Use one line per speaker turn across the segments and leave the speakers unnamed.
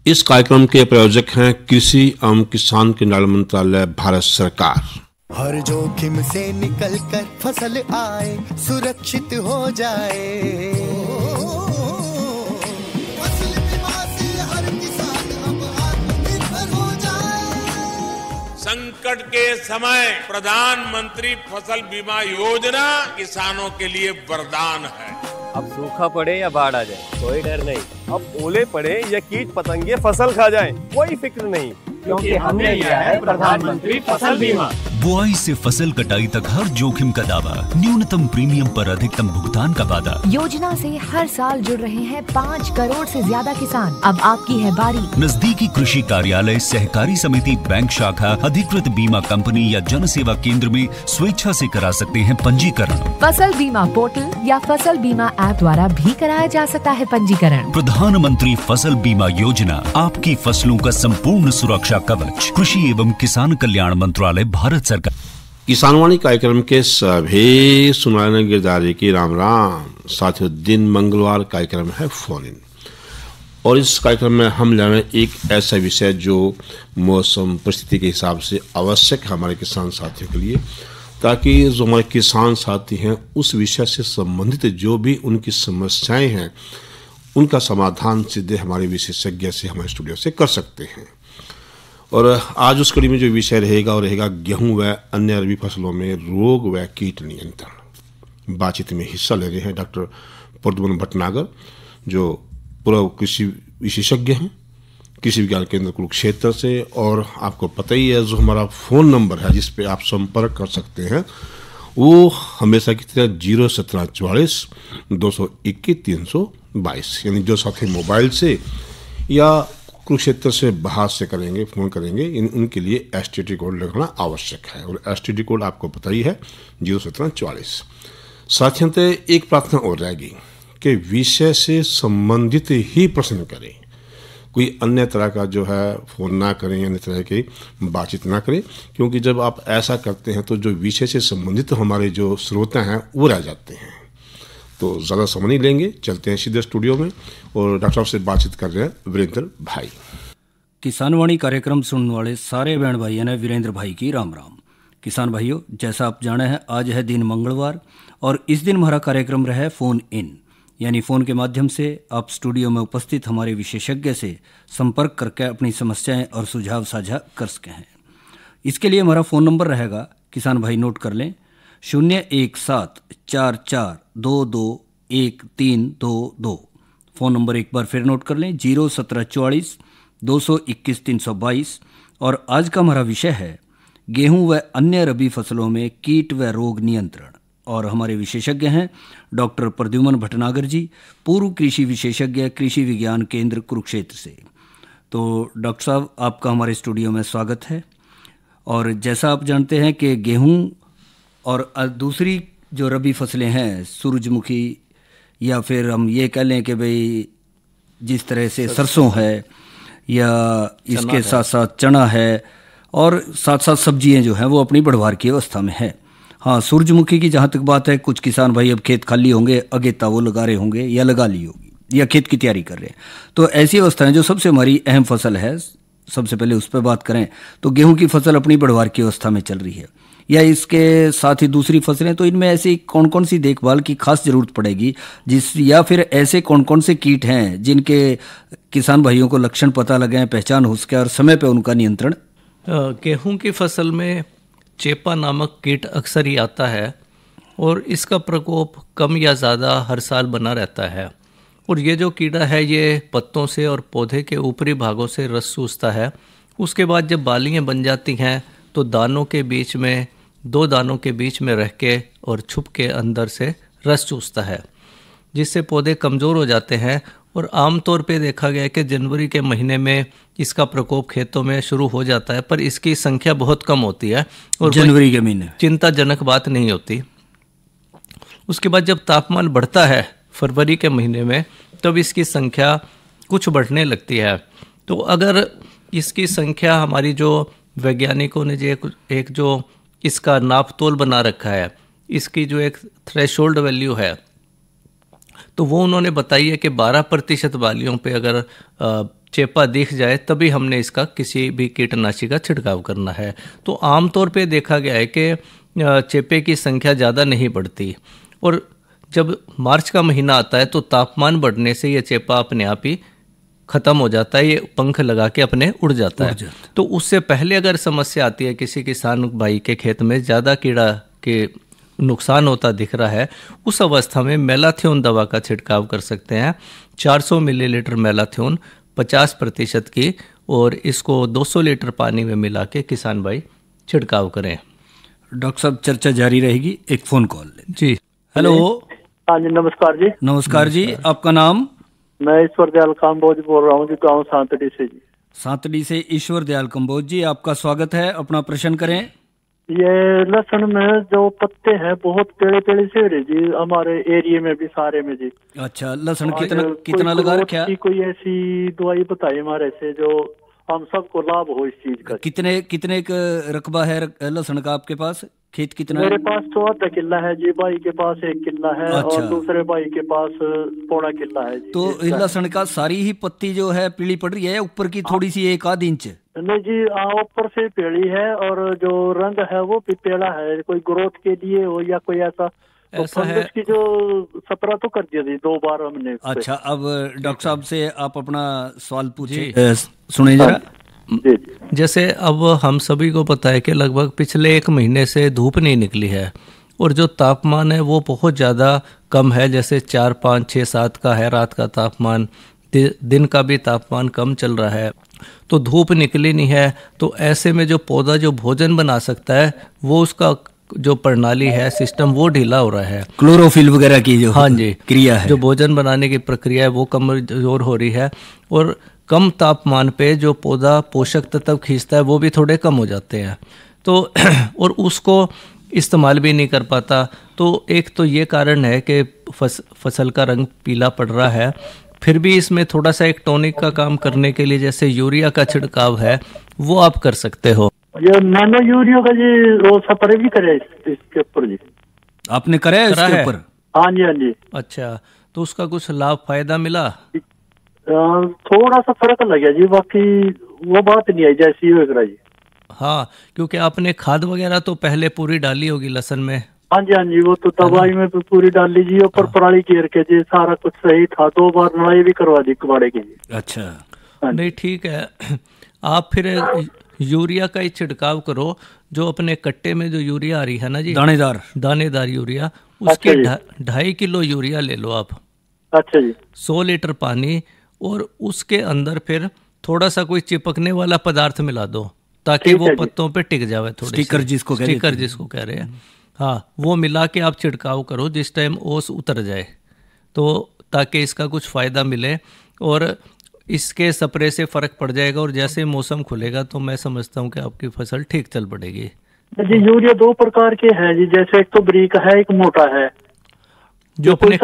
इस कार्यक्रम के प्रायोजक हैं कृषि एवं किसान कल्याण मंत्रालय, भारत सरकार।
हर जोखिम से निकल कर फसल आए, सुरक्षित हो जाए। फसल बीमा से हर किसान अब आत्मनिर्भर हो जाए।
संकट के समय प्रधानमंत्री फसल बीमा योजना किसानों के लिए वरदान है।
अब सूखा पड़े या बाढ़ आ जाए कोई डर नहीं, अब ओले पड़े या कीट पतंगे फसल खा जाए कोई फिक्र नहीं, क्योंकि हमने लिया है प्रधानमंत्री फसल बीमा।
बुआई से फसल कटाई तक हर जोखिम का दावा, न्यूनतम प्रीमियम पर अधिकतम भुगतान का वादा।
योजना से हर साल जुड़ रहे हैं 5 करोड़ से ज्यादा किसान। अब आपकी है बारी।
नजदीकी कृषि कार्यालय, सहकारी समिति, बैंक शाखा, अधिकृत बीमा कंपनी या जन सेवा केंद्र में स्वेच्छा से करा सकते हैं पंजीकरण।
फसल बीमा पोर्टल या फसल बीमा ऐप द्वारा भी कराया जा सकता है पंजीकरण।
प्रधानमंत्री फसल बीमा योजना, आपकी फसलों का संपूर्ण सुरक्षा कवच। कृषि एवं किसान कल्याण मंत्रालय, भारत सरकार।
किसानवाणी कार्यक्रम के सभी सुनाने गिरदारी की राम राम। साथियों, दिन मंगलवार कार्यक्रम है फोन इन, और इस कार्यक्रम में हम लाए एक ऐसा विषय जो मौसम परिस्थिति के हिसाब से आवश्यक है हमारे किसान साथियों के लिए, ताकि जो हमारे किसान साथी हैं उस विषय से संबंधित जो भी उनकी समस्याएं हैं उनका समाधान सीधे हमारे विशेषज्ञ से हमारे स्टूडियो से कर सकते हैं। और आज उस कड़ी में जो विषय रहेगा वो रहेगा गेहूं व अन्य रबी फसलों में रोग व कीट नियंत्रण। बातचीत में हिस्सा ले रहे हैं डॉक्टर प्रद्युमन भटनागर, जो पूर्व कृषि विशेषज्ञ हैं, कृषि विज्ञान केंद्र कुरुक्षेत्र से। और आपको पता ही है जो हमारा फ़ोन नंबर है जिस पे आप संपर्क कर सकते हैं वो हमेशा की तरह 01744 221 322, यानी जो साथी मोबाइल से या कुरुक्षेत्र से बाहर से करेंगे, फ़ोन करेंगे, उनके लिए STD कोड लगाना आवश्यक है। और STD कोड आपको पता ही है 01744। साथियों, एक प्रार्थना और रहेगी कि विषय से संबंधित ही प्रश्न करें, कोई अन्य तरह का जो है फ़ोन ना करें, अन्य तरह की बातचीत ना करें, क्योंकि जब आप ऐसा करते हैं तो जो विषय से संबंधित हमारे जो श्रोता हैं वो रह जाते हैं। तो ज़्यादा समय नहीं लेंगे, चलते हैं सीधे स्टूडियो में और डॉक्टर साहब से बातचीत कर रहे हैं वीरेंद्र भाई।
किसानवाणी कार्यक्रम सुनने वाले सारे बहन भाइयों ने वीरेंद्र भाई की राम राम। किसान भाइयों, जैसा आप जाने हैं आज है दिन मंगलवार, और इस दिन हमारा कार्यक्रम रहा है फ़ोन इन, यानी फ़ोन के माध्यम से आप स्टूडियो में उपस्थित हमारे विशेषज्ञ से संपर्क करके अपनी समस्याएं और सुझाव साझा कर सके हैं। इसके लिए हमारा फ़ोन नंबर रहेगा, किसान भाई नोट कर लें, 01744221322। फ़ोन नंबर एक बार फिर नोट कर लें, 01744 221 322। और आज का हमारा विषय है गेहूं व अन्य रबी फसलों में कीट व रोग नियंत्रण। और हमारे विशेषज्ञ हैं डॉक्टर प्रद्युमन भटनागर जी, पूर्व कृषि विशेषज्ञ, कृषि विज्ञान केंद्र कुरुक्षेत्र से। तो डॉक्टर साहब, आपका हमारे स्टूडियो में स्वागत है। और जैसा आप जानते हैं कि गेहूं और दूसरी जो रबी फसलें हैं, सूरजमुखी, या फिर हम ये कह लें कि भाई जिस तरह से सरसों है, या इसके साथ साथ चना है, और साथ साथ सब्जियां जो हैं वो अपनी बढ़वार की अवस्था में है। हाँ, सूरजमुखी की जहाँ तक बात है, कुछ किसान भाई अब खेत खाली होंगे, अगेता वो लगा रहे होंगे या लगा ली होगी, या खेत की तैयारी कर रहे हैं। तो ऐसी अवस्थाएं जो सबसे हमारी अहम फसल है, सबसे पहले उस पर बात करें तो गेहूं की फसल अपनी बढ़वार की अवस्था में चल रही है, या इसके साथ ही दूसरी फसलें, तो इनमें ऐसी कौन कौन सी देखभाल की खास जरूरत पड़ेगी, या फिर ऐसे कौन कौन से कीट हैं जिनके किसान भाइयों को लक्षण पता लगे, पहचान हो सके और समय पर उनका नियंत्रण?
गेहूं की फसल में चेपा नामक कीट अक्सर ही आता है, और इसका प्रकोप कम या ज़्यादा हर साल बना रहता है। और ये जो कीड़ा है ये पत्तों से और पौधे के ऊपरी भागों से रस चूसता है। उसके बाद जब बालियाँ बन जाती हैं तो दानों के बीच में, 2 दानों के बीच में रह के और छुप के अंदर से रस चूसता है, जिससे पौधे कमज़ोर हो जाते हैं। और आमतौर पे देखा गया है कि जनवरी के महीने में इसका प्रकोप खेतों में शुरू हो जाता है, पर इसकी संख्या बहुत कम होती है और
जनवरी के महीने
चिंताजनक बात नहीं होती। उसके बाद जब तापमान बढ़ता है फरवरी के महीने में, तब इसकी संख्या कुछ बढ़ने लगती है। तो अगर इसकी संख्या, हमारी जो वैज्ञानिकों ने जो एक जो इसका नापतोल बना रखा है, इसकी जो एक थ्रेशोल्ड वैल्यू है, तो वो उन्होंने बताई है कि 12% बालियों पे अगर चेपा दिख जाए तभी हमने इसका किसी भी कीटनाशी का छिड़काव करना है। तो आमतौर पे देखा गया है कि चेपे की संख्या ज़्यादा नहीं बढ़ती, और जब मार्च का महीना आता है तो तापमान बढ़ने से ये चेपा अपने आप ही ख़त्म हो जाता है, ये पंख लगा के अपने उड़ जाता है। तो उससे पहले अगर समस्या आती है किसी किसान भाई के खेत में ज़्यादा कीड़ा के नुकसान होता दिख रहा है, उस अवस्था में मेलाथियोन दवा का छिड़काव कर सकते हैं। 400 मिलीलीटर मेलाथियोन 50% की, और इसको 200 लीटर पानी में मिला के किसान भाई छिड़काव करें।
डॉक्टर साहब चर्चा जारी रहेगी, एक फ़ोन कॉल लें।
जी
हेलो।
हाँ जी, नमस्कार जी।
नमस्कार जी, आपका नाम?
मैं ईश्वर दयाल कंबोज बोल रहा हूँ जी, गाँव सांतड़ी से जी।
सांतड़ी से ईश्वर दयाल कंबोज जी, आपका स्वागत है, अपना प्रश्न करें।
ये लहसुन में जो पत्ते हैं बहुत टेढ़े टेढ़े से हो रहे जी, हमारे एरिया में भी सारे में जी।
अच्छा, लहसुन कितना लगा रखा है?
कोई ऐसी दवाई बताइए हमारे से जो हम सबको लाभ हो इस चीज का।
कितने का रकबा है लहसुन का आपके पास? खेत कितना
मेरे
है?
पास तो आधा किला है जी, भाई के पास 1 किला है।
अच्छा।
और दूसरे भाई के पास पौना किला है जी।
तो लहसुन का सारी ही पत्ती जो है पीली पड़ रही है, ऊपर की थोड़ी सी 1-आध इंच?
नहीं जी, ऊपर से पीली है और जो रंग है वो पिपेड़ा है। कोई ग्रोथ के लिए हो या कोई ऐसा है की जो स्प्रे तो कर दिया जी 2 बार हमने।
अच्छा, अब डॉक्टर साहब से आप अपना सवाल पूछिए, सुनिए जरा।
जैसे अब हम सभी को पता है कि लगभग पिछले 1 महीने से धूप नहीं निकली है, और जो तापमान है वो बहुत ज़्यादा कम है। जैसे 4, 5, 6, 7 का है रात का तापमान, दिन का भी तापमान कम चल रहा है, तो धूप निकली नहीं है। तो ऐसे में जो पौधा जो भोजन बना सकता है वो उसका जो प्रणाली है, सिस्टम, वो ढीला हो रहा है।
क्लोरोफिल वगैरह की जो
हाँ जी
क्रिया है,
जो भोजन बनाने की प्रक्रिया है वो कमजोर हो रही है, और कम तापमान पे जो पौधा पोषक तत्व खींचता है वो भी थोड़े कम हो जाते हैं। तो और उसको इस्तेमाल भी नहीं कर पाता। तो एक तो ये कारण है कि फसल का रंग पीला पड़ रहा है। फिर भी इसमें थोड़ा सा एक टॉनिक का काम करने के लिए जैसे यूरिया का छिड़काव है वो आप कर सकते हो।
ये नैनो यूरिया का जी रोज स्प्रे भी करे इसके ऊपर जी?
आपने करा है इसके ऊपर?
हाँ जी, हाँ जी।
अच्छा, तो उसका कुछ लाभ फायदा मिला?
थोड़ा सा फर्क लग गया जी, बाकी वो बात नहीं आई जैसी हो जी।
हाँ, क्योंकि आपने खाद वगैरह तो पहले पूरी डाली होगी लहसुन में।
हाँ जी, हाँ जी, वो तो दवाई में पूरी डाल लीजिए, ऊपर पराली घेर के जी, सारा कुछ सही था। 2 बार नड़ाई भी करवा दी कबाड़े की जी।
अच्छा, नहीं ठीक है। आप फिर यूरिया का ही छिड़काव करो, जो अपने कट्टे में जो यूरिया आ रही है ना जी, दानेदार यूरिया, उसके 2.5 किलो यूरिया ले लो आप।
अच्छा जी।
100 लीटर पानी, और उसके अंदर फिर थोड़ा सा कोई चिपकने वाला पदार्थ मिला दो ताकि वो पत्तों पे टिक जावे।
स्टिकर जिसको
कह रहे हैं, हाँ, वो मिला के आप छिड़काव करो जिस टाइम ओस उतर जाए, तो ताकि इसका कुछ फ़ायदा मिले और इसके स्प्रे से फ़र्क पड़ जाएगा। और जैसे मौसम खुलेगा तो मैं समझता हूँ कि आपकी फसल ठीक चल पड़ेगी।
जी, यूरिया 2 प्रकार के हैं जी, जैसे एक तो बारीक है, एक मोटा है।
जो अपने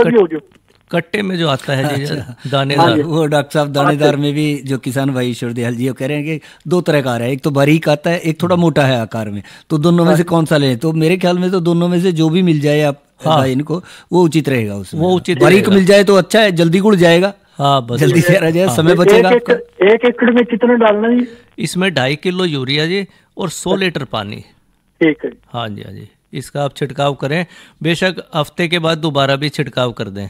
कट्टे में जो आता है जी, दानेदार,
वो डॉक्टर साहब दानेदार में भी जो किसान भाई ईश्वर दयाल जी कह रहे हैं कि 2 तरह का आ रहा है, एक तो बारीक आता है, एक थोड़ा मोटा है आकार में, तो दोनों में से कौन सा लें? तो मेरे ख्याल में तो दोनों में से जो भी मिल जाए आप इनको वो उचित रहेगा। उसमें वो उचित, बारीक मिल जाए तो अच्छा है, जल्दी गुड़ जाएगा। हाँ, बस जल्दी से आ जाए, समय बचेगा।
1 एकड़ में कितना डालना है?
इसमें 2.5 किलो यूरिया जी और 100 लीटर पानी।
ठीक है।
हाँ जी, हाँ जी, इसका आप छिड़काव करें। बेशक हफ्ते के बाद दोबारा भी छिड़काव कर दें।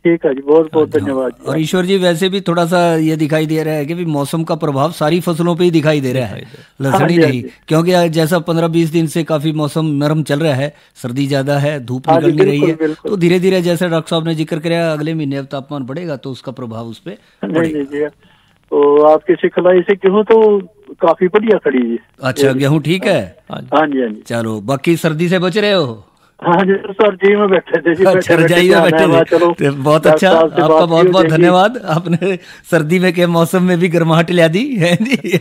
ठीक है जी, बहुत बहुत धन्यवाद।
और ईश्वर जी, वैसे भी थोड़ा सा ये दिखाई दे रहा है कि भी मौसम का प्रभाव सारी फसलों पे ही दिखाई दे रहा है, लहसुन ही नहीं, क्योंकि जैसा 15-20 दिन से काफी मौसम नरम चल रहा है, सर्दी ज्यादा है, धूप निकल नहीं रही है, तो धीरे धीरे जैसे डॉक्टर साहब ने जिक्र किया अगले महीने अब तापमान बढ़ेगा तो उसका प्रभाव उस पर
पड़ेगा। तो आपकी सिखलाई से गेहूँ तो काफी बढ़िया खड़ी है।
अच्छा, गेहूँ ठीक है?
हाँ जी, हाँ जी।
चलो, बाकी सर्दी से बच रहे हो?
हाँ जी सर, जी में बैठे थे जी।
अच्छा, रजाई में बैठे थे, बहुत अच्छा, आपका बहुत बहुत धन्यवाद। आपने सर्दी में के मौसम में भी गर्माहट ला दी है जी,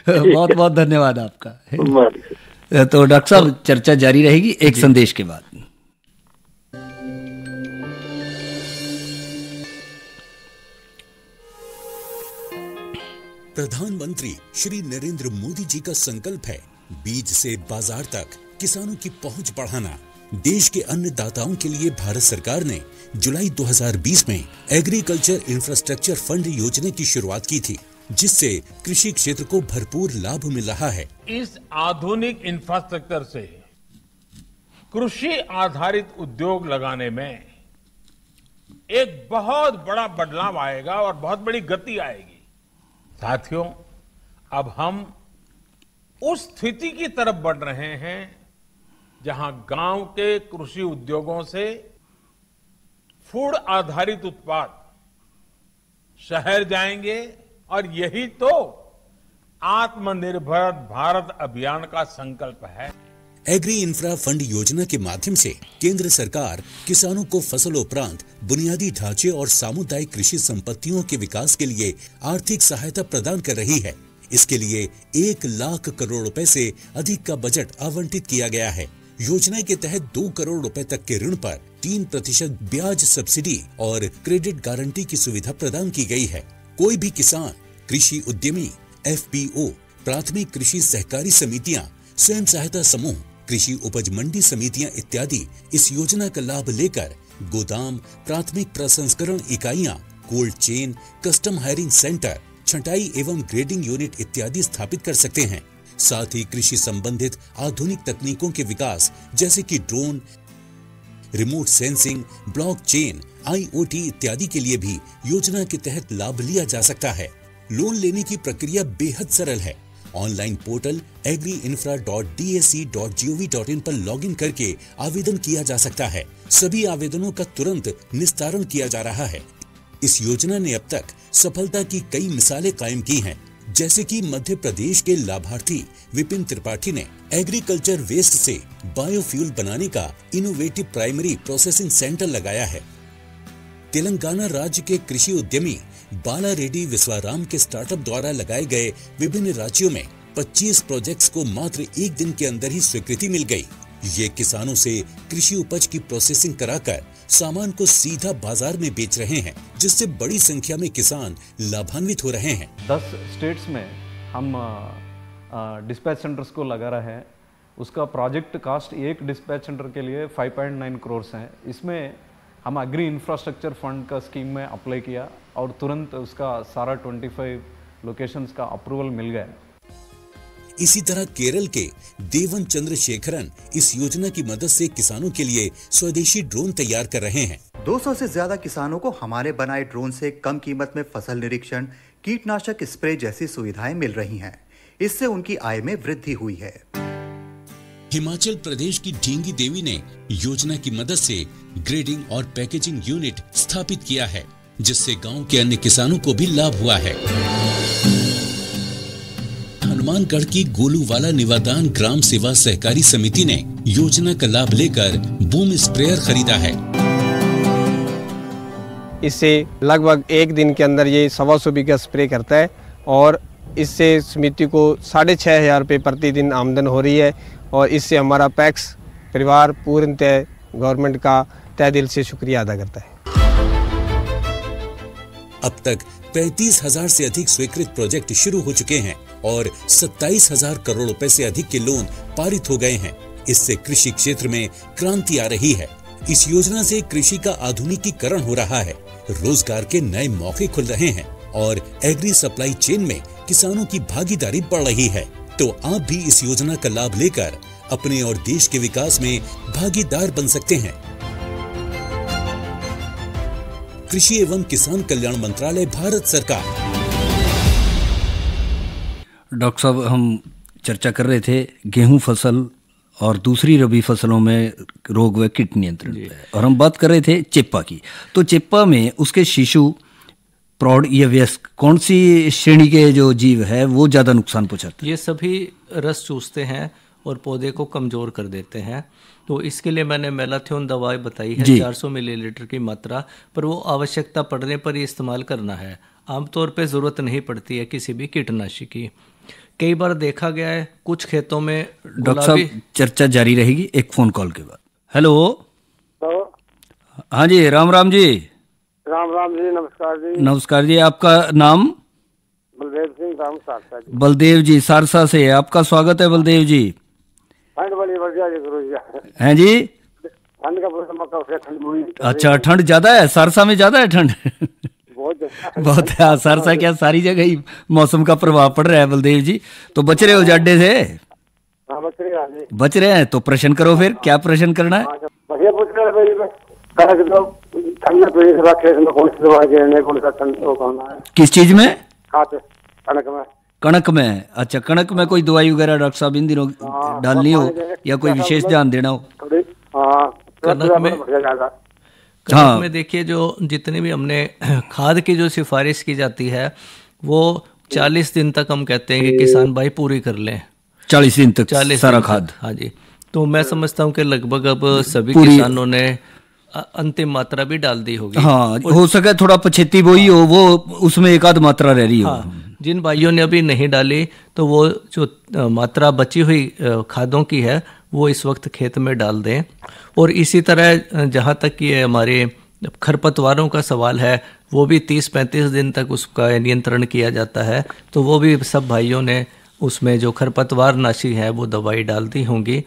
बहुत बहुत धन्यवाद आपका। तो डॉक्टर साहब चर्चा जारी रहेगी एक संदेश के बाद।
प्रधानमंत्री श्री नरेंद्र मोदी जी का संकल्प है बीज से बाजार तक किसानों की पहुंच बढ़ाना, देश के अन्य दाताओं के लिए भारत सरकार ने जुलाई 2020 में एग्रीकल्चर इंफ्रास्ट्रक्चर फंड योजना की शुरुआत की थी, जिससे कृषि क्षेत्र को भरपूर लाभ मिल रहा है।
इस आधुनिक इंफ्रास्ट्रक्चर से कृषि आधारित उद्योग लगाने में एक बहुत बड़ा बदलाव आएगा और बहुत बड़ी गति आएगी। साथियों, अब हम उस स्थिति की तरफ बढ़ रहे हैं जहां गांव के कृषि उद्योगों से फूड आधारित उत्पाद शहर जाएंगे और यही तो आत्मनिर्भर भारत अभियान का संकल्प है।
एग्री इंफ्रा फंड योजना के माध्यम से केंद्र सरकार किसानों को फसल उपरांत बुनियादी ढांचे और सामुदायिक कृषि संपत्तियों के विकास के लिए आर्थिक सहायता प्रदान कर रही है। इसके लिए 1 लाख करोड़ रुपए से अधिक का बजट आवंटित किया गया है। योजना के तहत 2 करोड़ रुपए तक के ऋण पर 3% ब्याज सब्सिडी और क्रेडिट गारंटी की सुविधा प्रदान की गई है। कोई भी किसान, कृषि उद्यमी, FPO, प्राथमिक कृषि सहकारी समितियां, स्वयं सहायता समूह, कृषि उपज मंडी समितियां इत्यादि इस योजना का लाभ लेकर गोदाम, प्राथमिक प्रसंस्करण इकाइयां, cold chain, custom hiring centre, छंटाई एवं ग्रेडिंग यूनिट इत्यादि स्थापित कर सकते हैं। साथ ही कृषि संबंधित आधुनिक तकनीकों के विकास जैसे कि drone, remote sensing, blockchain, IoT इत्यादि के लिए भी योजना के तहत लाभ लिया जा सकता है। लोन लेने की प्रक्रिया बेहद सरल है। ऑनलाइन पोर्टल agriinfra.dac.gov.in पर लॉगिन करके आवेदन किया जा सकता है। सभी आवेदनों का तुरंत निस्तारण किया जा रहा है। इस योजना ने अब तक सफलता की कई मिसालें कायम की हैं, जैसे कि मध्य प्रदेश के लाभार्थी विपिन त्रिपाठी ने एग्रीकल्चर वेस्ट से बायोफ्यूल बनाने का इनोवेटिव प्राइमरी प्रोसेसिंग सेंटर लगाया है। तेलंगाना राज्य के कृषि उद्यमी बाला रेड्डी विश्वाराम के स्टार्टअप द्वारा लगाए गए विभिन्न राज्यों में 25 प्रोजेक्ट्स को मात्र 1 दिन के अंदर ही स्वीकृति मिल गई। ये किसानों से कृषि उपज की प्रोसेसिंग कराकर सामान को सीधा बाजार में बेच रहे हैं, जिससे बड़ी संख्या में किसान लाभान्वित हो रहे हैं।
10 स्टेट्स में हम डिस्पैच सेंटर्स को लगा रहे हैं। उसका प्रोजेक्ट कास्ट एक डिस्पैच सेंटर के लिए 5.9 करोड़ है। इसमें हम एग्री इंफ्रास्ट्रक्चर फंड का स्कीम में अप्लाई किया और तुरंत उसका सारा 25 लोकेशंस का अप्रूवल मिल गया।
इसी तरह केरल के देवन चंद्रशेखरन इस योजना की मदद से किसानों के लिए स्वदेशी ड्रोन तैयार कर रहे हैं।
200 से ज्यादा किसानों को हमारे बनाए ड्रोन से कम कीमत में फसल निरीक्षण, कीटनाशक स्प्रे जैसी सुविधाएं मिल रही हैं। इससे उनकी आय में वृद्धि हुई है।
हिमाचल प्रदेश की ढींगी देवी ने योजना की मदद से ग्रेडिंग और पैकेजिंग यूनिट स्थापित किया है, जिससे गांव के अन्य किसानों को भी लाभ हुआ है। हनुमानगढ़ की गोलूवाला निवादान ग्राम सेवा सहकारी समिति ने योजना का लाभ लेकर बूम स्प्रेयर खरीदा है।
इससे लगभग 1 दिन के अंदर ये 125 बीघा स्प्रे करता है और इससे समिति को 6,500 रुपये प्रतिदिन आमदन हो रही है और इससे हमारा पैक्स परिवार पूर्णतः गवर्नमेंट का तहे दिल से शुक्रिया अदा करता है।
अब तक 35,000 से अधिक स्वीकृत प्रोजेक्ट शुरू हो चुके हैं और 27,000 करोड़ रुपए से अधिक के लोन पारित हो गए हैं। इससे कृषि क्षेत्र में क्रांति आ रही है। इस योजना से कृषि का आधुनिकीकरण हो रहा है, रोजगार के नए मौके खुल रहे हैं और एग्री सप्लाई चेन में किसानों की भागीदारी बढ़ रही है। तो आप भी इस योजना का लाभ लेकर अपने और देश के विकास में भागीदार बन सकते हैं। कृषि एवं किसान कल्याण मंत्रालय, भारत सरकार।
डॉक्टर साहब, हम चर्चा कर रहे थे गेहूं फसल और दूसरी रबी फसलों में रोग व कीट नियंत्रण पे, और हम बात कर रहे थे चेप्पा की। तो चेप्पा में उसके शिशु, प्रौढ़ या वयस्क, कौन सी श्रेणी के जो जीव है वो ज़्यादा नुकसान पहुंचाते हैं?
ये सभी रस चूसते हैं और पौधे को कमज़ोर कर देते हैं। तो इसके लिए मैंने मेलाथियोन दवाई बताई है 400 मिलीलीटर की मात्रा, पर वो आवश्यकता पड़ने पर ही इस्तेमाल करना है। आमतौर पे ज़रूरत नहीं पड़ती है किसी भी कीटनाशी की। कई बार देखा गया है कुछ खेतों में।
डॉक्टर साहब, चर्चा जारी रहेगी एक फ़ोन कॉल के बाद। हेलो। हाँ जी, राम राम जी।
राम राम जी, नमस्कार जी।
नमस्कार जी, आपका नाम?
बलदेव सिंह, राम सारसा जी।
बलदेव जी, सारसा से। आपका स्वागत है बलदेव जी।
बड़ी बढ़िया जी, गुरु जी।
हैं जी?
ठंड का मौका से ठंड हुई।
अच्छा, ठंड ज्यादा है सरसा में, ज्यादा है ठंड? बहुत है सरसा, क्या सारी जगह ही मौसम का प्रभाव पड़ रहा है बलदेव जी। तो बच रहे हो जाडे से? बच रहे हैं तो प्रश्न करो फिर, क्या प्रश्न करना है? किस चीज में? कणक में। अच्छा, कणक में कोई दवाई वगैरह डॉक्टर साहब इन दिनों डालनी हो या कोई विशेष ध्यान देना हो?
कणक में देखिए, जो जितने भी हमने खाद की जो सिफारिश की जाती है वो 40 दिन तक हम कहते हैं कि किसान भाई पूरी कर लें।
40 दिन तक सारा खाद?
हाँ जी। तो मैं समझता हूँ कि लगभग अब सभी किसानों ने अंतिम मात्रा भी डाल दी होगी।
हाँ, हो सके थोड़ा पछेती बोई हो, वो उसमें एक आध मात्रा रह रही हो।
हाँ, जिन भाइयों ने अभी नहीं डाली तो वो जो मात्रा बची हुई खादों की है वो इस वक्त खेत में डाल दें। और इसी तरह जहाँ तक ये हमारे खरपतवारों का सवाल है, वो भी 30-35 दिन तक उसका नियंत्रण किया जाता है, तो वो भी सब भाइयों ने उसमें जो खरपतवार नाशी है वो दवाई डाल दी होंगी।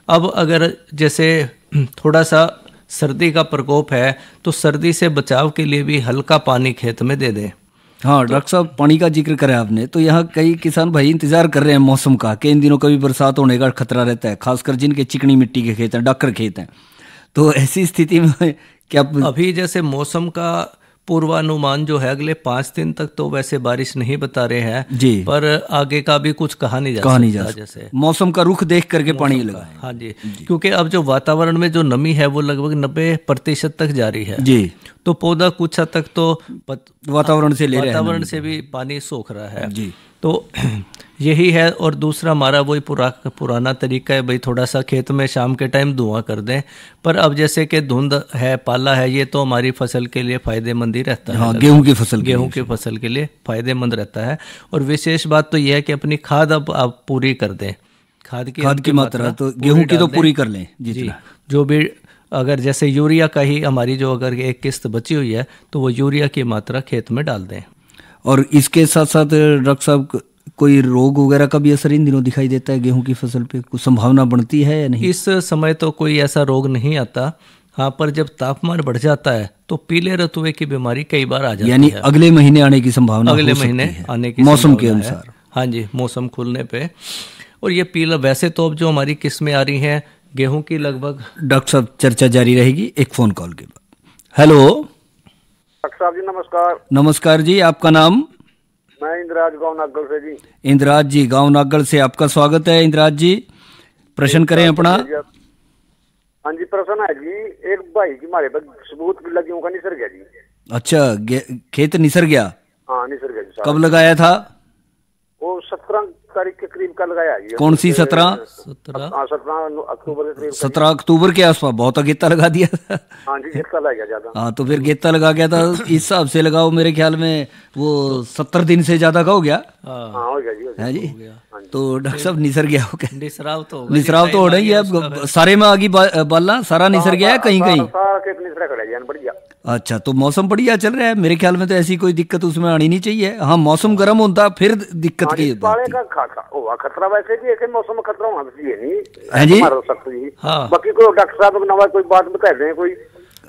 अब अगर जैसे थोड़ा सा सर्दी का प्रकोप है तो सर्दी से बचाव के लिए भी हल्का पानी खेत में दे दें।
हाँ डॉक्टर साहब, पानी का जिक्र करा आपने, तो यहाँ कई किसान भाई इंतजार कर रहे हैं मौसम का कि इन दिनों कभी बरसात होने का खतरा रहता है, खासकर जिनके चिकनी मिट्टी के खेत हैं, डाकर खेत हैं। तो ऐसी स्थिति में क्या
अभी जैसे मौसम का पूर्वानुमान जो है अगले 5 दिन तक तो वैसे बारिश नहीं बता रहे हैं
जी,
पर आगे का भी कुछ कहा नहीं जा सकता।
जैसे मौसम का रुख देख करके पानी लगा।
हाँ जी, क्योंकि अब जो वातावरण में जो नमी है वो लगभग 90% तक जा रही है जी, तो पौधा कुछ हद तक तो
वातावरण से ले रहा है,
वातावरण से भी पानी सोख रहा है जी। तो यही है। और दूसरा हमारा वही पुराना तरीका है भाई, थोड़ा सा खेत में शाम के टाइम धुआं कर दें। पर अब जैसे कि धुंध है, पाला है, ये तो हमारी फसल के लिए फायदेमंद ही रहता है।
हाँ, गेहूं की फसल
के लिए फायदेमंद रहता है। और विशेष बात तो यह है कि अपनी खाद अब आप पूरी कर दें। खाद की मात्रा तो
गेहूं की तो पूरी कर लें जी।
जो भी अगर जैसे यूरिया का ही हमारी जो अगर एक किस्त बची हुई है तो वो यूरिया की मात्रा खेत में डाल दें।
और इसके साथ साथ डॉक्टर साहब कोई रोग वगैरह का भी असर इन दिनों दिखाई देता है गेहूं की फसल पे? कुछ संभावना बनती है या नहीं?
इस समय तो कोई ऐसा रोग नहीं आता। हाँ, पर जब तापमान बढ़ जाता है तो पीले रतुए की बीमारी कई बार आ जाती है।
यानी अगले महीने आने की संभावना?
अगले महीने आने की
मौसम के अनुसार।
हाँ जी, मौसम खुलने पे। और ये पीला, वैसे तो अब जो हमारी किस्में आ रही हैं गेहूं की लगभग।
डॉक्टर साहब चर्चा जारी रहेगी एक फोन कॉल के बाद। हेलो
डॉक्टर साहब जी, नमस्कार।
नमस्कार जी, आपका नाम?
मैं इंद्राज, गाँव नागल से जी।
इंद्राज जी, गाँव नागल से आपका स्वागत है। इंद्राज जी, प्रश्न करें अपना।
हाँ जी, प्रश्न है जी, एक भाई की हमारे पर सबूत लगी का निसर गया जी।
अच्छा, खेत निसर गया?
हाँ, निसर गया जी।
कब लगाया था?
वो 17 तारीख के करीब का लगाया जी।
कौन सी 17
अक्टूबर के करीब।
17 अक्टूबर के आसपास। बहुत गेता लगा दिया।
हाँ जी, गेता लग गया ज्यादा।
हाँ, तो फिर गेता लगा गया था, इस हिसाब से लगाओ मेरे ख्याल में वो 70 दिन से ज्यादा का हो गया।
हाँ, हो गया जी।
है जी। तो डॉक्टर साहब निसर गया हो क्या?
निसराव तो
हो रही है सारे में आगे बालना सारा निसर गया है कहीं कहीं। अच्छा, तो मौसम बढ़िया चल रहा है, मेरे ख्याल में तो ऐसी कोई दिक्कत उसमें आनी नहीं चाहिए। हाँ, मौसम गर्म होता फिर दिक्कत की
खतरा वैसे भी है, मौसम खतरा होना
है जी।
हाँ, बाकी कोई डॉक्टर साहब नवा कोई बात बता दें कोई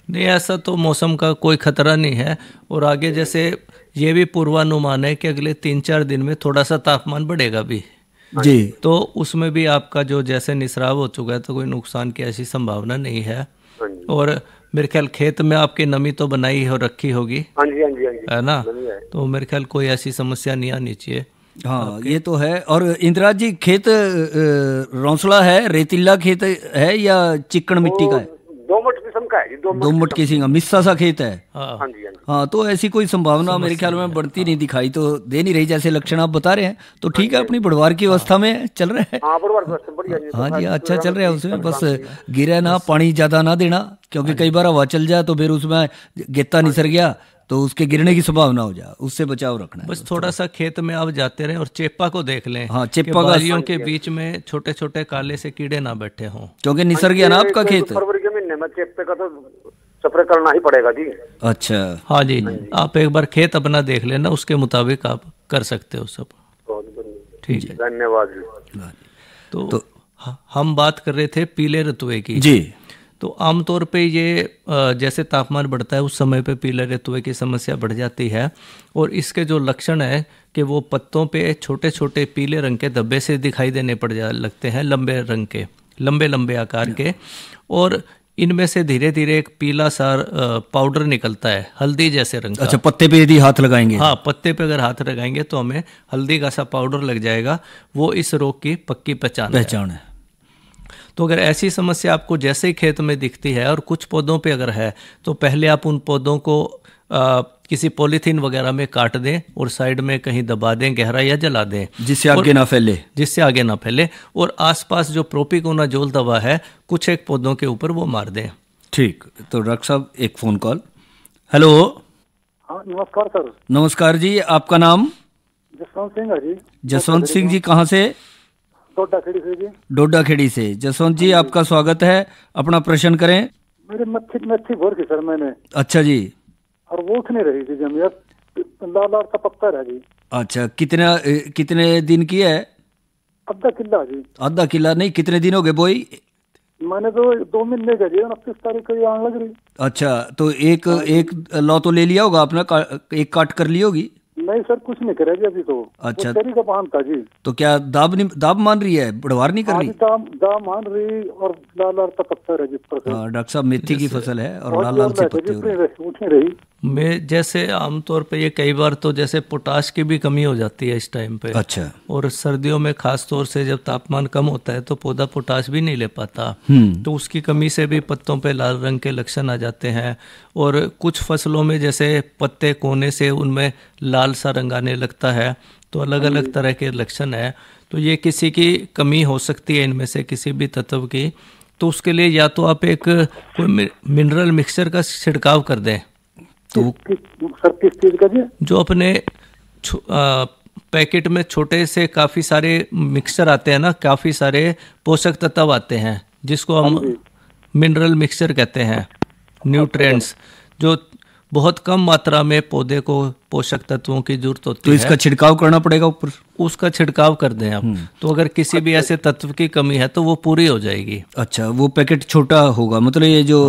नहीं, ऐसा तो मौसम का कोई खतरा नहीं है। और आगे जैसे ये भी पूर्वानुमान है कि अगले 3-4 दिन में थोड़ा सा तापमान बढ़ेगा भी
जी,
तो उसमें भी आपका जो जैसे निसराव हो चुका है तो कोई नुकसान की ऐसी संभावना नहीं है। और मेरे ख्याल खेत में आपकी नमी तो बनाई हो रखी होगी।
हाँ जी, हाँ जी, हाँ जी,
है ना? तो मेरे ख्याल कोई ऐसी समस्या नहीं आनी चाहिए।
हाँ, ये तो है। और इंदिरा जी, खेत रौंसला है, रेतीला खेत है या चिकन मिट्टी का है?
दोमट किस्म का है।
दोमट किस्म का मिस्सा सा खेत है।
हाँ जी,
हाँ, तो ऐसी कोई संभावना मेरे ख्याल में बढ़ती नहीं दिखाई तो दे नहीं रही, जैसे लक्षण आप बता रहे हैं। तो ठीक है, अपनी बढ़वार की अवस्था में चल रहा है। हाँ जी, अच्छा चल रहा है उसमें, बस गिरे ना, पानी ज्यादा ना देना, क्योंकि कई बार हवा चल जाए तो फिर उसमें गेता निसर गया तो उसके गिरने की संभावना हो जाए, उससे बचाव रखना है।
बस थोड़ा सा खेत में आप जाते रहे और चेपा को देख लें।
हाँ, चेपा
बालियों के बीच में छोटे छोटे काले से कीड़े ना बैठे हों,
क्योंकि निसर गया ना आपका खेत।
फरवरी के महीने में चेपे का तो स्प्रे करना ही पड़ेगा जी।
अच्छा,
हाँ जी, आप एक बार खेत अपना देख लेना, उसके मुताबिक आप कर सकते हो सब। ठीक है,
धन्यवाद जी।
तो हम बात कर रहे थे पीले रतुए की
जी।
तो आमतौर पे ये जैसे तापमान बढ़ता है उस समय पे पीले रतुए की समस्या बढ़ जाती है। और इसके जो लक्षण है कि वो पत्तों पे छोटे छोटे पीले रंग के धब्बे से दिखाई देने पड़ लगते हैं, लंबे रंग के, लंबे लंबे आकार के। और इनमें से धीरे धीरे एक पीला सा पाउडर निकलता है, हल्दी जैसे रंग का।
अच्छा, पत्ते पे यदि हाथ लगाएंगे?
हाँ, पत्ते पे अगर हाथ लगाएंगे तो हमें हल्दी का सा पाउडर लग जाएगा। वो इस रोग की पक्की पहचान है। तो अगर ऐसी समस्या आपको जैसे ही खेत में दिखती है और कुछ पौधों पे अगर है, तो पहले आप उन पौधों को किसी पॉलीथीन वगैरह में काट दें और साइड में कहीं दबा दें गहरा, या जला दें,
जिससे आगे ना फैले।
और आसपास जो प्रोपिकोनाजोल दवा है कुछ एक पौधों के ऊपर वो मार दें।
ठीक। तो डॉक्टर साहब एक फोन कॉल। हेलो।
हाँ, नमस्कार सर।
नमस्कार जी, आपका नाम?
जसवंत सिंह है जी।
जसवंत सिंह जी, कहाँ से?
डोडा खेड़ी से जी।
डोडा खेड़ी से। जसवंत जी, आपका स्वागत है, अपना प्रश्न करें।
मेरे मच्छी भोर की सर मैंने।
अच्छा जी।
और वो उठ नहीं रही थी जब लाल लाल सा पत्ता रहा जी।
अच्छा, कितने दिन की है?
आधा किला जी।
आधा किला नहीं, कितने दिन हो गए बोई?
मैंने तो 2 महीने का जी, 29 तारीख को आने लग रही।
अच्छा, तो एक लौ तो ले लिया होगा आपने, एक काट कर ली होगी?
नहीं सर, कुछ नहीं करेगी अभी तो।
अच्छा,
तेरी का बहान था जी।
तो क्या दाब मान रही है, बढ़वार नहीं कर रही?
दाम मान रही और लाल लाल सा पत्ता रहा जिस पर।
डॉक्टर साहब, मेथी की फसल है और लाल लाल से पत्ते हो रहे।
में जैसे आमतौर पे ये कई बार तो जैसे पोटाश की भी कमी हो जाती है इस टाइम पे।
अच्छा।
और सर्दियों में खास तौर से जब तापमान कम होता है तो पौधा पोटाश भी नहीं ले पाता, तो उसकी कमी से भी पत्तों पे लाल रंग के लक्षण आ जाते हैं। और कुछ फसलों में जैसे पत्ते कोने से उनमें लाल सा रंग आने लगता है, तो अलग अलग तरह के लक्षण है। तो ये किसी की कमी हो सकती है इनमें से किसी भी तत्व की। तो उसके लिए या तो आप एक कोई मिनरल मिक्सचर का छिड़काव कर दें। तो
सर किस चीज का जी?
जो अपने पैकेट में छोटे से काफ़ी सारे मिक्सचर आते हैं ना, काफ़ी सारे पोषक तत्व आते हैं जिसको हम मिनरल मिक्सचर कहते हैं, न्यूट्रिएंट्स, जो बहुत कम मात्रा में पौधे को पोषक तत्वों की जरूरत होती है।
तो इसका छिड़काव करना पड़ेगा ऊपर?
उसका छिड़काव कर दें आप। तो अगर किसी भी ऐसे तत्व की कमी है तो वो पूरी हो जाएगी।
अच्छा, वो पैकेट छोटा होगा, मतलब ये जो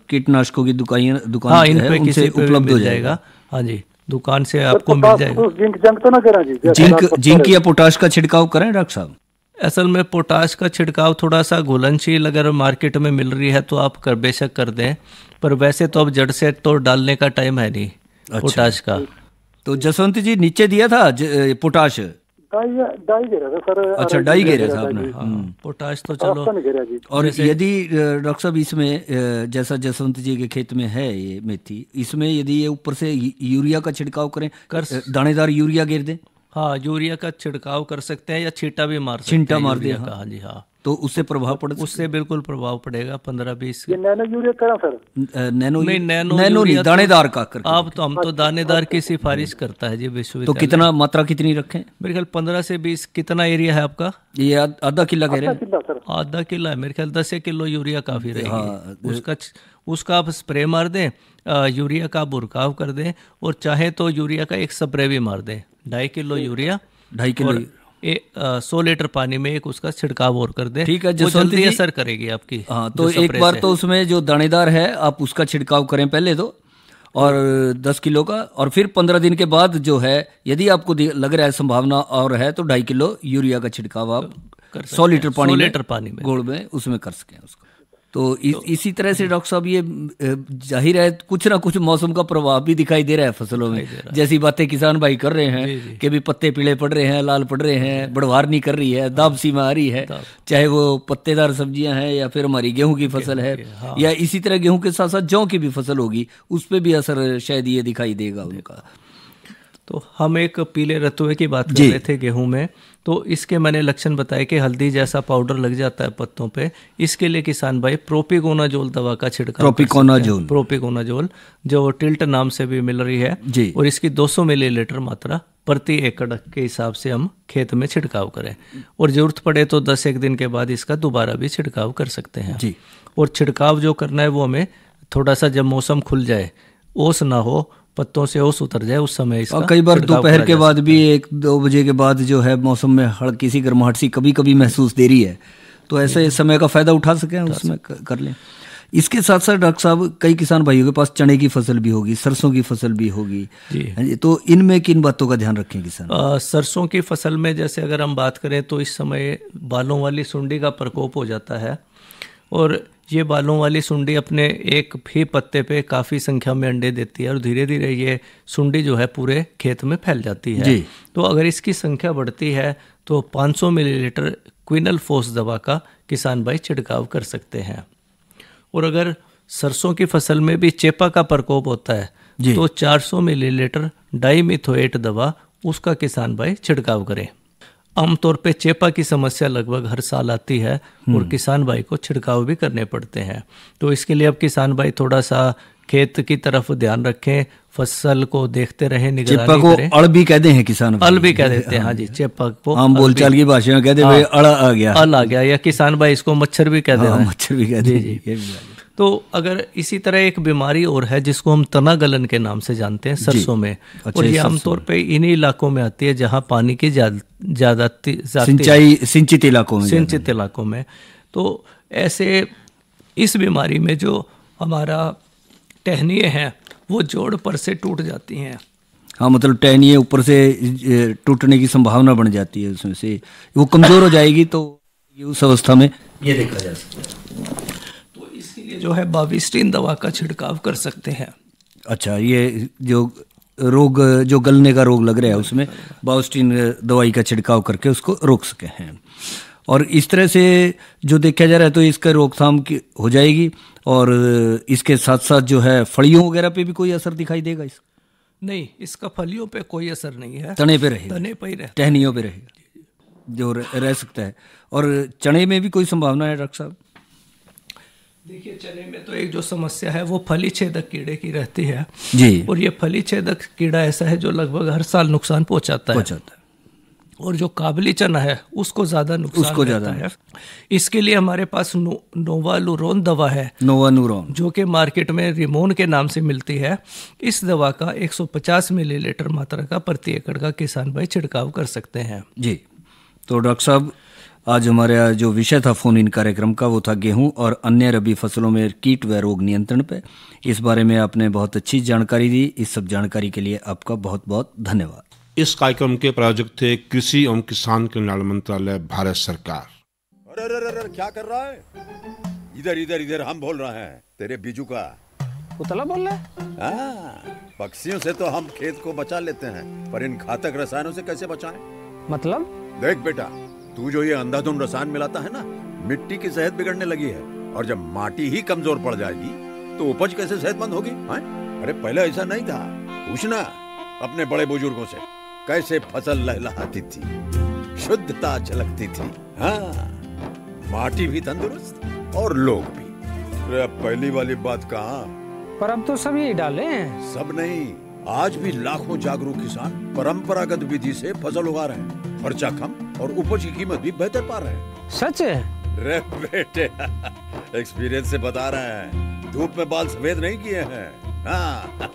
कीटनाशकों की दुकान
हाँ, इन पे किसी पे उपलब्ध हो जाएगा। हाँ जी, दुकान से आपको मिल जाएगा।
जिंक या पोटाश का छिड़काव करें डॉक्टर साहब?
असल में पोटाश का छिड़काव थोड़ा सा घुलनशील अगर मार्केट में मिल रही है तो आप बेशक कर दें, पर वैसे तो अब जड़ से तो डालने का टाइम है नहीं। अच्छा। पोटाश का
तो जसवंत जी नीचे दिया था पोटाश?
डाई गिरा था सर।
अच्छा, डाई गिरा था आपने।
पोटाश तो चलो।
और यदि डॉक्टर साहब इसमें जैसा जसवंत जी के खेत में है ये मेथी, इसमें यदि ये ऊपर से यूरिया का छिड़काव करें, दानेदार यूरिया गिर दें?
हाँ, यूरिया का छिड़काव कर सकते हैं या छींटा भी मार सकते हैं।
छींटा मार दिया?
हाँ जी, हाँ।
तो उससे प्रभाव पड़े?
उससे बिल्कुल प्रभाव पड़ेगा 15-20।
नैनो यूरिया करा सर?
नैनो
नहीं, दानेदार का करके।
आप तो हम तो दानेदार की सिफारिश करता है जी विश्वविद्यालय।
तो कितना मात्रा कितनी रखें?
मेरे ख्याल 15 से 20। कितना एरिया है आपका?
ये आधा किला कह रहे हैं।
आधा किला है मेरे ख्याल। 10 किलो यूरिया काफी रहेगी। उसका आप स्प्रे मार दें, यूरिया का बुरकाव कर दें, और चाहे तो यूरिया का एक स्प्रे भी मार दें। 2.5 किलो यूरिया,
2.5 किलो
100 लीटर पानी में एक उसका छिड़काव और कर दें।
ठीक है,
जो जल्दी असर करेगी आपकी।
हाँ, तो एक बार तो उसमें जो दानेदार है आप उसका छिड़काव करें पहले तो, और 10 किलो का, और फिर 15 दिन के बाद जो है यदि आपको लग रहा है संभावना और है तो 2.5 किलो यूरिया का छिड़काव आप 100 लीटर पानी में गोड़ में उसमें कर सकें उसको। तो इसी तरह से डॉक्टर साहब, ये जाहिर है कुछ ना कुछ मौसम का प्रभाव भी दिखाई दे रहा है फसलों में। जैसी बातें किसान भाई कर रहे हैं कि भी पत्ते पीले पड़ रहे हैं, लाल पड़ रहे हैं, बढ़वार नहीं कर रही है, दाब सीमा आ रही है, चाहे वो पत्तेदार सब्जियां हैं या फिर हमारी गेहूं की फसल है, या इसी तरह गेहूं के साथ साथ जौ की भी फसल होगी, उस पर भी असर शायद ये दिखाई देगा उनका।
तो हम एक पीले रतुए की बात कर रहे थे गेहूं में, तो इसके मैंने लक्षण बताए कि हल्दी जैसा पाउडर लग जाता है पत्तों पे। इसके लिए किसान भाई प्रोपिकोनाजोल दवा का छिड़काव, प्रोपिकोनाजोल जो टिल्ट नाम से भी मिल रही है जी, और इसकी 200 मिलीलीटर मात्रा प्रति एकड़ के हिसाब से हम खेत में छिड़काव करें, और जरूरत पड़े तो 10 दिन के बाद इसका दोबारा भी छिड़काव कर सकते हैं जी। और छिड़काव जो करना है वो हमें थोड़ा सा जब मौसम खुल जाए, ओस ना हो, पत्तों से ओस उतर जाए, उस समय इसका
कई बार दोपहर के बाद भी 1-2 बजे के बाद जो है मौसम में हल्की सी गर्माहट सी कभी कभी महसूस दे रही है, तो ऐसे समय का फायदा उठा सकें, उसमें कर लें। इसके साथ साथ डॉक्टर साहब कई किसान भाइयों के पास चने की फसल भी होगी, सरसों की फसल भी होगी जी, तो इनमें किन बातों का ध्यान रखें किसान?
सरसों की फसल में जैसे अगर हम बात करें तो इस समय बालों वाली सुंडी का प्रकोप हो जाता है, और ये बालों वाली सुंडी अपने एक भी पत्ते पे काफ़ी संख्या में अंडे देती है और धीरे धीरे ये सुंडी जो है पूरे खेत में फैल जाती है जी। तो अगर इसकी संख्या बढ़ती है तो 500 मिलीलीटर क्विनलफोस दवा का किसान भाई छिड़काव कर सकते हैं। और अगर सरसों की फसल में भी चेपा का प्रकोप होता है तो 400 मिलीलीटर डाइमिथोएट दवा उसका किसान भाई छिड़काव करें। आमतौर पे चेपा की समस्या लगभग हर साल आती है और किसान भाई को छिड़काव भी करने पड़ते हैं, तो इसके लिए अब किसान भाई थोड़ा सा खेत की तरफ ध्यान रखें, फसल को देखते रहें, निगरानी करें।
अड़ भी कहते हैं किसान,
अल भी कह देते हैं, हाँ जी, चेपा को
हम बोलचाल की भाषा में कहते हैं भाई अड़ आ गया,
अल आ गया, या किसान भाई इसको मच्छर भी कहते हैं,
मच्छर भी कहते हैं।
तो अगर इसी तरह एक बीमारी और है जिसको हम तना गलन के नाम से जानते हैं सरसों में, और ये आमतौर पे इन्हीं इलाकों में आती है जहाँ पानी की ज्यादा
सिंचित इलाकों
में। तो ऐसे इस बीमारी में जो हमारा टहनियाँ हैं वो जोड़ पर से टूट जाती हैं।
हाँ, मतलब टहनियाँ ऊपर से टूटने की संभावना बन जाती है, उसमें से वो कमजोर हो जाएगी, तो उस अवस्था में ये देखा जा सकता है।
इसके लिए जो है बाविस्टीन दवा का छिड़काव कर सकते हैं।
अच्छा, ये जो रोग जो गलने का रोग लग रहा है उसमें बाविस्टीन दवाई का छिड़काव करके उसको रोक सके हैं। और इस तरह से जो देखा जा रहा है तो इसका रोकथाम की हो जाएगी, और इसके साथ साथ जो है फलियों वगैरह पे भी कोई असर दिखाई देगा?
नहीं, इसका फलियों पे कोई असर नहीं है,
तने पे रहेगा,
तने पे ही रहेगा,
टहनियों पे रहेगा जो रह सकता है। और चने में भी कोई संभावना है डॉक्टर साहब?
देखिए, चने में तो एक जो समस्या है वो फली छेदक कीड़े की रहती है
जी,
और ये फली छेदक कीड़ा ऐसा है जो लगभग हर साल नुकसान पहुंचाता है, और जो काबली चना है उसको ज़्यादा नुकसान रहता है। इसके लिए हमारे पास नोवालुरोन दवा है,
नोवालुरोन,
जो कि मार्केट में रिमोन के नाम से मिलती है। इस दवा का 150 मिलीलीटर मात्रा का प्रति एकड़ का किसान भाई छिड़काव कर सकते हैं
जी। तो डॉक्टर साहब, आज हमारा जो विषय था फोन इन कार्यक्रम का वो था गेहूं और अन्य रबी फसलों में कीट व रोग नियंत्रण पे। इस बारे में आपने बहुत अच्छी जानकारी दी। इस सब जानकारी के लिए आपका बहुत बहुत धन्यवाद।
इस कार्यक्रम के प्रायोजक थे कृषि एवं किसान कल्याण मंत्रालय, भारत सरकार।
अरे क्या कर रहा है? इधर इधर इधर हम बोल रहे हैं तेरे बीजू का।
पुतला बोल रहा है?
पक्षियों से तो हम खेत को बचा लेते हैं, पर इन घातक रसायनों से कैसे बचाएं?
मतलब?
देख बेटा, तू जो ये अंधाधुंध रसायन मिलाता है ना, मिट्टी की सेहत बिगड़ने लगी है, और जब माटी ही कमजोर पड़ जाएगी तो उपज कैसे सेहतमंद होगी? अरे पहले ऐसा नहीं था, पूछना अपने बड़े बुजुर्गों से, कैसे फसल लहलहाती थी, शुद्धता झलकती थी। हाँ, माटी भी तंदुरुस्त और लोग भी। अरे पहली वाली बात कहाँ?
पर अब तो सब यही डाले हैं।
सब नहीं, आज भी लाखों जागरूक किसान परंपरागत विधि से फसल उगा रहे हैं, खर्चा कम और उपज की कीमत भी बेहतर पा रहे हैं।
सच है?
रे बेटे, एक्सपीरियंस से बता रहे हैं, धूप में बाल सफेद नहीं किए हैं। हाँ।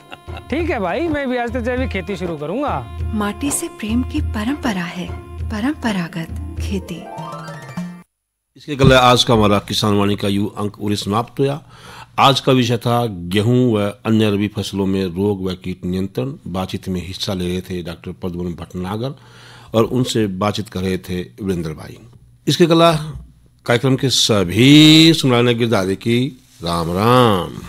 ठीक है भाई, मैं भी आज से जैविक खेती शुरू करूंगा।
माटी से प्रेम की परंपरा है, परंपरागत खेती।
इसके गले आज का हमारा किसान वाणी का यू अंक उरी समाप्त हुआ। आज का विषय था गेहूं व अन्य रबी फसलों में रोग व कीट नियंत्रण। बातचीत में हिस्सा ले रहे थे डॉक्टर पद्मन भटनागर और उनसे बातचीत कर रहे थे वीरेंद्र भाई। इसके गला कार्यक्रम के सभी सुनाने गिरदारी की राम राम।